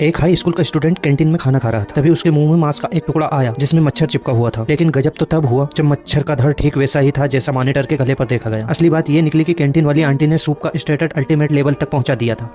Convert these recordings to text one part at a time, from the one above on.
एक high school का student canteen में खाना खा रहा था। तभी उसके मुंह में मांस का एक टुकड़ा आया जिसमें मच्छर चिपका हुआ था। लेकिन गजब तो तब हुआ जब मच्छर का धड़ ठीक वैसा ही था जैसा मॉनिटर के गले पर देखा गया। असली बात ये निकली कि कैंटीन वाली आंटी ने सूप का स्टेटस अल्टीमेट लेवल तक पहुंचा दिया था।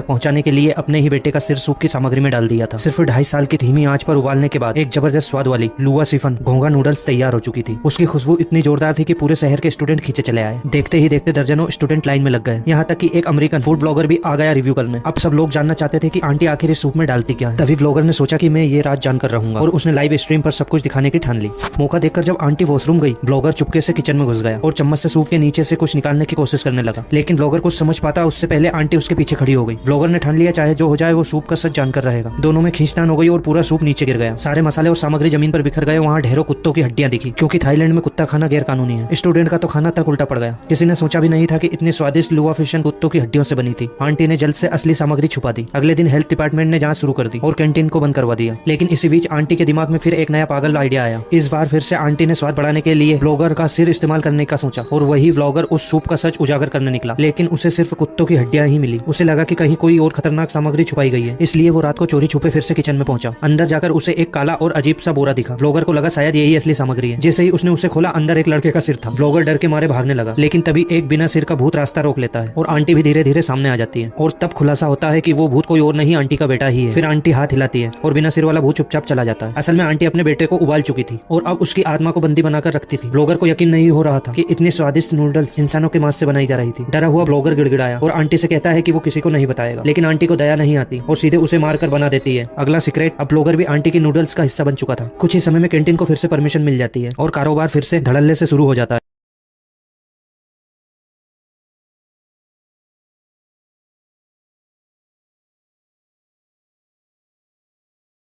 पहुंचाने के लिए अपने ही बेटे का सिर सूप की सामग्री में डाल दिया था। सिर्फ 2.5 साल की धीमी आंच पर उबालने के बाद एक जबरदस्त स्वाद वाली लुआ सिफन घोंगा नूडल्स तैयार हो चुकी थी। उसकी खुशबू इतनी जोरदार थी कि पूरे शहर के स्टूडेंट खींचे चले आए। देखते ही देखते दर्जनों स्टूडेंट लाइन में लग गए। यहाँ तक कि एक अमेरिकन फूड ब्लॉगर भी आ गया रिव्यू करने। अब सब लोग जानना चाहते थे कि आंटी आखिर इस सूप में डालती क्या है। तभी ब्लॉगर ने सोचा कि मैं ये राज जानकर रहूंगा और उसने लाइव स्ट्रीम पर सब कुछ दिखाने की ठान ली। मौका देखकर जब आंटी वॉशरूम गई, ब्लॉगर चुपके से किचन में घुस गया और चम्मच से सूप के नीचे से कुछ निकालने की कोशिश करने लगा। लेकिन ब्लॉगर कुछ समझ पाता उससे पहले आंटी उसके पीछे खड़ी हो गई। ब्लॉगर ने ठान लिया चाहे जो हो जाए वो सूप का सच जानकर रहेगा। दोनों में खींचतान हो गई और पूरा सूप नीचे गिर गया। सारे मसाले और सामग्री जमीन पर बिखर गए। वहाँ ढेरों कुत्तों की हड्डियां दिखी क्योंकि थाईलैंड में कुत्ता खाना गैर कानूनी है। स्टूडेंट का तो खाना तक उल्टा पड़ गया। किसी ने सोचा भी नहीं था कि इतनी स्वादिष्ट लुआ फिशन कुत्तों की हड्डियों से बनी थी। आंटी ने जल्द से असली सामग्री छुपा दी। अगले दिन हेल्थ डिपार्टमेंट ने जांच शुरू कर दी और कैंटीन को बंद करवा दिया। लेकिन इसी बीच आंटी के दिमाग में फिर एक नया पागल आइडिया आया। इस बार फिर से आंटी ने स्वाद बढ़ाने के लिए ब्लॉगर का सिर इस्तेमाल करने का सोचा और वही ब्लॉगर उस सूप का सच उजागर करने निकला। लेकिन उसे सिर्फ कुत्तों की हड्डियां ही मिली। उसे लगा कि कहीं कोई और खतरनाक सामग्री छुपाई गई है, इसलिए वो रात को चोरी छुपे फिर से किचन में पहुंचा। अंदर जाकर उसे एक काला और अजीब सा बोरा दिखा। ब्लॉगर को लगा शायद यही असली सामग्री है। जैसे ही उसने उसे खोला, अंदर एक लड़के का सिर था। ब्लॉगर डर के मारे भागने लगा, लेकिन तभी एक बिना सिर का भूत रास्ता रोक लेता है और आंटी भी धीरे धीरे सामने आ जाती है। और तब खुलासा होता है कि वो भूत कोई और नहीं, आंटी का बेटा ही है। फिर आंटी हाथ हिलाती है और बिना सिर वाला भूत चुपचाप चला जाता है। असल में आंटी अपने बेटे को उबाल चुकी थी और अब उसकी आत्मा को बंदी बनाकर रखती थी। ब्लॉगर को यकीन नहीं हो रहा था कि इतने स्वादिष्ट नूडल्स इंसानों के मांस से बनाई जा रही थी। डरा हुआ ब्लॉगर गिड़गिड़ाया और आंटी से कहता है कि वो किसी को नहीं बताएगा। लेकिन आंटी को दया नहीं आती और सीधे उसे मारकर बना देती है। अगला सीक्रेट, अब ब्लॉगर भी आंटी की नूडल्स का हिस्सा बन चुका था। कुछ ही समय में कैंटीन को फिर से परमिशन मिल जाती है और कारोबार फिर से धड़ल्ले से शुरू हो जाता है।